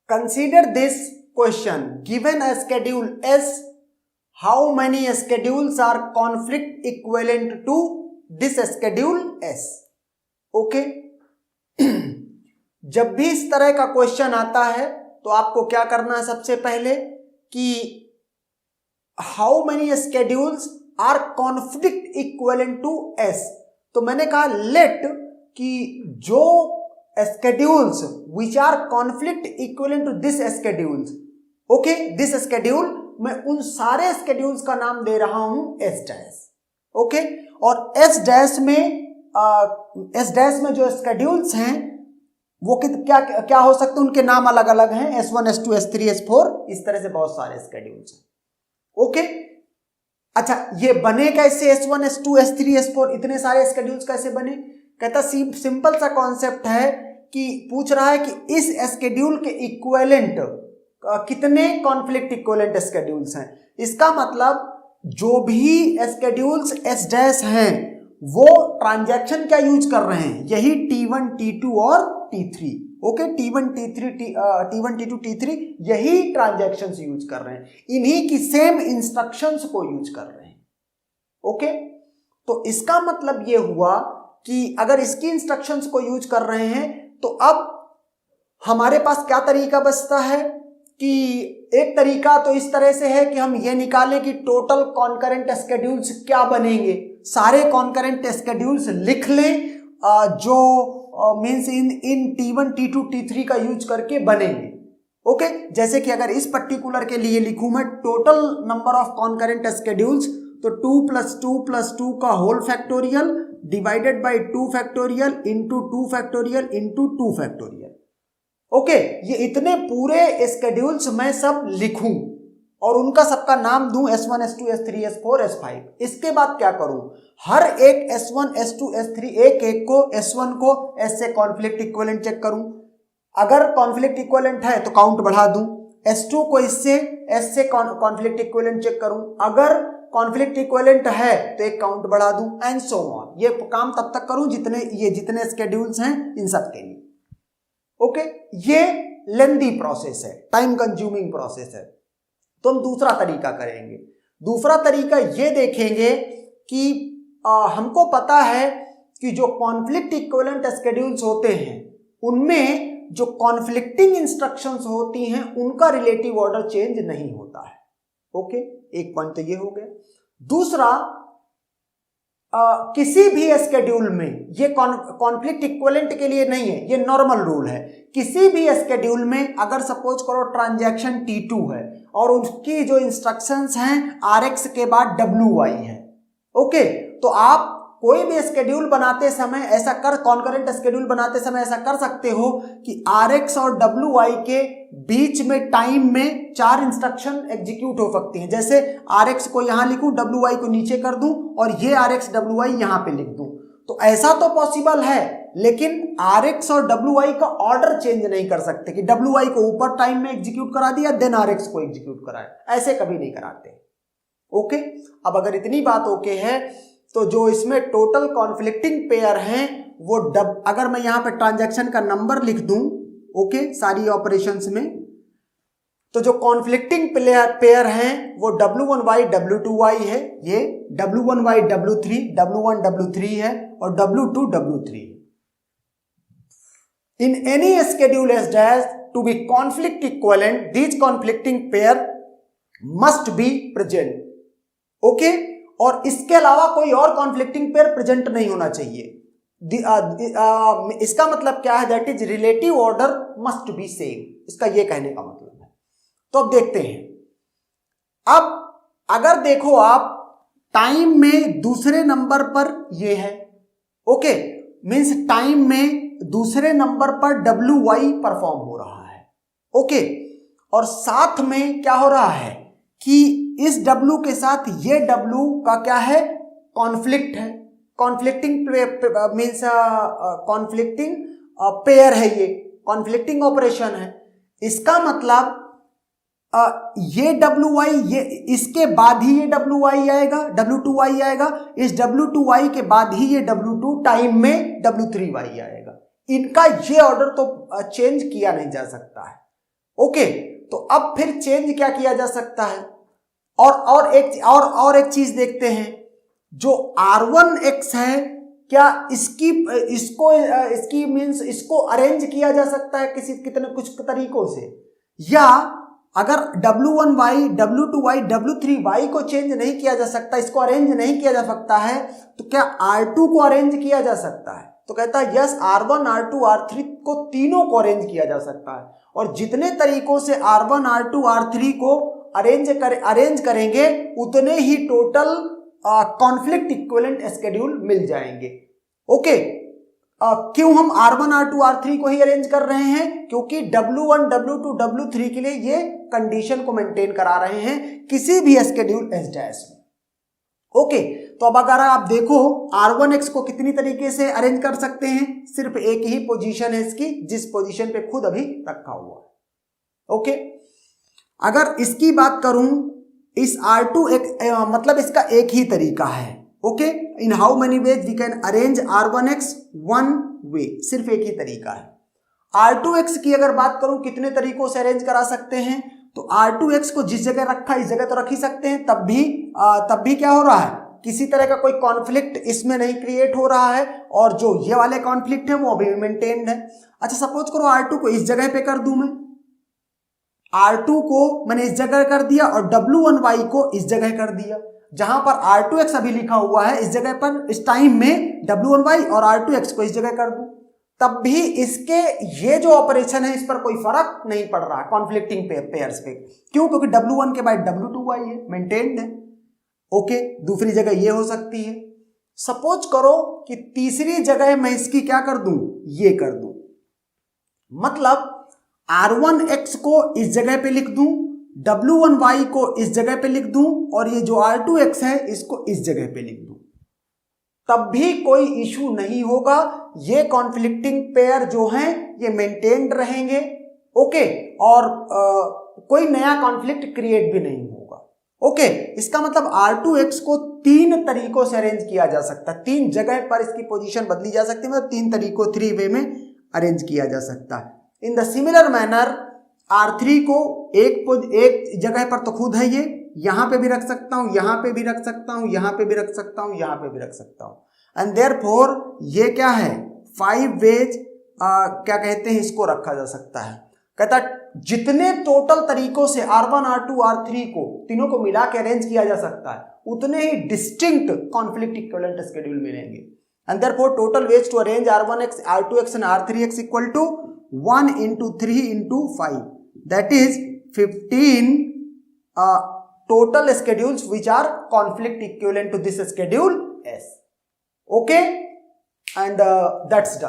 Consider this question. Given a schedule S, how many schedules are conflict equivalent to this schedule S? Okay? जब भी इस तरह का question आता है तो आपको क्या करना है सबसे पहले कि how many schedules are conflict equivalent to S. तो मैंने कहा लेट कि जो schedules which are conflict equivalent to this schedules, okay, this schedule, मैं उन सारे schedules का नाम दे रहा हूं S डैश. ओके, और S डैश में जो schedules हैं वो क्या हो सकते हैं, उनके नाम अलग अलग हैं, S1 S2 S3 S4, इस तरह से बहुत सारे schedules हैं. ओके, अच्छा ये बने कैसे S1 S2 S3 S4, इतने सारे schedules कैसे बने? कहता सिंपल सा कॉन्सेप्ट है कि पूछ रहा है कि इस स्केड्यूल के इक्विवेलेंट कितने कॉन्फ्लिक्ट इक्विवेलेंट स्केड्यूल्स हैं. इसका मतलब जो भी स्केड्यूल्स S डैश हैं वो ट्रांजैक्शन क्या यूज कर रहे हैं, यही T1 T2 और T3. Okay, T1 T2 T3 यही ट्रांजैक्शंस यूज कर रहे हैं, इन्हीं की सेम इंस्ट्रक्शंस को यूज कर रहे हैं. ओके, तो इसका मतलब ये हुआ कि अगर इसकी इंस्ट्रक्शंस को यूज कर रहे हैं तो अब हमारे पास क्या तरीका बचता है कि एक तरीका तो इस तरह से है कि हम ये निकालें कि टोटल कॉन्करेंट स्केड्यूल्स क्या बनेंगे, सारे कॉन्करेंट स्केड्यूल्स लिख लें जो मींस इन T1 T2 T3 का यूज करके बनेंगे. ओके, जैसे कि अगर इस पर्टिकुलर के लिए लिखूं मैं total number of concurrent schedules, तो 2 + 2 + 2 का whole factorial divided by 2 factorial into 2 factorial into 2 factorial. Okay, ये इतने पूरे स्केड्यूल्स मैं सब लिखूं और उनका सबका नाम दूं S1 S2 S3 S4 S5. इसके बाद क्या करूं, हर एक S1 S2 S3 एक को S1 को S से कॉन्फ्लिक्ट इक्विवेलेंट चेक करूं, अगर कॉन्फ्लिक्ट इक्विवेलेंट है तो काउंट बढ़ा दूं, S2 को इससे S से कॉन्फ्लिक्ट इक्विवेलेंट चेक करूं, अगर कॉन्फ्लिक्ट इक्विवेलेंट है तो एक काउंट बढ़ा दूं, एंड सो ऑन. ये काम तब तक करूं जितने स्केड्यूल्स हैं इन सब के लिए. ओके, ये लेंदी प्रोसेस है, टाइम कंज्यूमिंग प्रोसेस है. तो हम दूसरा तरीका करेंगे. दूसरा तरीका ये देखेंगे कि हमको पता है कि जो कॉन्फ्लिक्ट इक्विवेलेंट स्केड्यूल्स होते हैं उनमें जो कॉन्फ्लिक्टिंग इंस्ट्रक्शंस होती हैं उनका रिलेटिव ऑर्डर चेंज नहीं होता है. ओके, एक पॉइंट तो ये हो गया. दूसरा, किसी भी स्केड्यूल में, ये कॉन्फ्लिक्ट इक्विवेलेंट के लिए नहीं है, ये नॉर्मल रूल है, किसी भी स्केड्यूल में अगर सपोज करो ट्रांजैक्शन T2 है और उसकी जो इंस्ट्रक्शंस हैं RX के बाद WY है. ओके, तो आप कोई भी स्केड्यूल बनाते समय ऐसा कॉन्करेंट स्केड्यूल बनाते समय ऐसा कर सकते हो कि RX और WY के बीच में टाइम में 4 इंस्ट्रक्शन एग्जीक्यूट हो सकती हैं. जैसे RX को यहां लिखूं, WY को नीचे कर दूं और ये RX WY यहां पे लिख दूं, तो ऐसा तो पॉसिबल है, लेकिन RX और WY का ऑर्डर चेंज नहीं कर सकते कि WY को ऊपर टाइम में एग्जीक्यूट करा दिया देन RX को एग्जीक्यूट कराए, ऐसे कभी नहीं कराते. ओके, अब अगर इतनी बात ओके है तो जो इसमें टोटल कॉन्फ्लिक्टिंग पेयर हैं वो अगर मैं यहां पे ट्रांजैक्शन का नंबर लिख दूं, ओके, सारी ऑपरेशंस में, तो जो कॉन्फ्लिक्टिंग पेयर हैं वो W1Y W2Y है, ये W1Y W3 W1 W3 है और W2 W3 है. In any schedule S dash to be conflict equivalent, these conflicting pair must be present. Okay, और इसके अलावा कोई और कॉन्फ्लिक्टिंग पेयर प्रेजेंट नहीं होना चाहिए. इसका मतलब क्या है, that is relative order must be same, इसका ये कहने का मतलब है. तो अब देखते हैं. अब अगर देखो आप टाइम में दूसरे नंबर पर ये है, ओके, मींस टाइम में दूसरे नंबर पर WY परफॉर्म हो रहा है. ओके, और साथ में क्या हो रहा है कि इस W के साथ ये W का क्या है, कॉन्फ्लिक्ट है, कॉन्फ्लिक्टिंग मींस कॉन्फ्लिक्टिंग पेयर है, ये कॉन्फ्लिक्टिंग ऑपरेशन है. इसका मतलब ये WY, ये इसके बाद ही ये WY आएगा, W2Y आएगा, इस W2Y के बाद ही ये W2 टाइम में W3Y आएगा. इनका ये ऑर्डर तो चेंज किया नहीं जा सकता है. ओके, तो अब फिर चेंज क्या किया जा सकता है, और एक चीज देखते हैं, जो R1X है क्या इसकी मींस इसको अरेंज किया जा सकता है कुछ तरीकों से, या अगर W1Y, W2Y, W3Y को चेंज नहीं किया जा सकता, इसको अरेंज नहीं किया जा सकता है, तो क्या R2 को अरेंज किया जा सकता है? तो कहता है यस, R1, R2, R3 को तीनों को अरेंज किया जा सकता है, और जितने तरीकों से R1, R2, R3 को अरेंज करेंगे उतने ही टोटल कॉन्फ्लिक्ट इक्विवेलेंट स्केड्यूल मिल जाएंगे। ओके, क्यों हम R1, R2, R3 को ही अरेंज कर रहे हैं? क्योंकि W1, W2, W3 के लिए ये कंडीशन को मेंटेन करा रहे हैं किसी भी स्केड्यूल S डैश में। ओके, तो अब अगर आप देखो R1X को कितनी तरीके से अरेंज कर सकते हैं, सिर्फ एक ही पोजीशन है इसकी, जिस पोजीशन पे खुद अभी रखा हुआ है। ओके, अगर इसकी बात करूं, इस R2X मतलब इसका एक ही तरीका है। Okay, in how many ways we can arrange R1X? One way, सिर्फ एक ही तरीका है। R2X की अगर बात करूं कितने तरीकों से अरेंज करा सकते हैं, तो R2X को जिस जगह रखा इस जगह तो रख ही सकते हैं, तब भी क्या हो रहा है, किसी तरह का कोई कॉन्फ्लिक्ट इसमें नहीं क्रिएट हो रहा है, और जो ये वाले कॉन्फ्लिक्ट है वो अभी मेंटेन्ड है। अच्छा, सपोज करो R2 को इस जगह पे कर दूं मैं, R2 को मैंने इस जगह कर दिया और W1Y को इस जगह कर दिया, जहां पर R2X अभी लिखा हुआ है इस जगह पर, इस टाइम में W1Y और R2X को इस जगह कर दूं, तब भी इसके ये जो ऑपरेशन है इस पर कोई फर्क नहीं पड़ रहा कॉन्फ्लिक्टिंग पेयर्स पे। क्यों? क्योंकि W1 के बाद W2Y है, मेंटेन्ड है। ओके, दूसरी जगह ये हो सकती है। सपोज करो कि तीसरी जगह मैं इसकी क्या कर दूं, ये कर दूं, मतलब R1X को इस जगह पे लिख दूं, W1Y को इस जगह पे लिख दूं, और ये जो R2X है इसको इस जगह पे लिख दूं, तब भी कोई इशू नहीं होगा। ये कॉन्फ्लिक्टिंग पेयर जो हैं ये मेंटेन्ड रहेंगे। ओके, और कोई नया कॉन्फ्लिक्ट क्रिएट भी नहीं होगा। ओके, इसका मतलब R2X को तीन तरीकों से अरेंज किया जा सकता है, तीन जगह पर इसकी पोजीशन बदली जा सकती है, मतलब तीन तरीकों, थ्री वे में अरेंज किया जा सकता है। In the similar manner R3 को एक जगह पर तो खुद है, ये यहां पे भी रख सकता हूं, यहां पे भी रख सकता हूं, यहां पे भी रख सकता हूं, यहां पे भी रख सकता हूं, एंड देयरफॉर ये क्या है, 5 वेज क्या कहते हैं इसको रखा जा सकता है। कहता जितने टोटल तरीकों से R1, R2, R3 को तीनों को मिला के अरेंज किया जा सकता है, उतने ही डिस्टिंक्ट कॉन्फ्लिक्ट इक्विवेलेंट शेड्यूल मिलेंगे, and therefore total ways to arrange R1X, R2X and R3X equal to 1 into 3 into 5, that is 15 total schedules which are conflict equivalent to this schedule S. Okay, and that's done.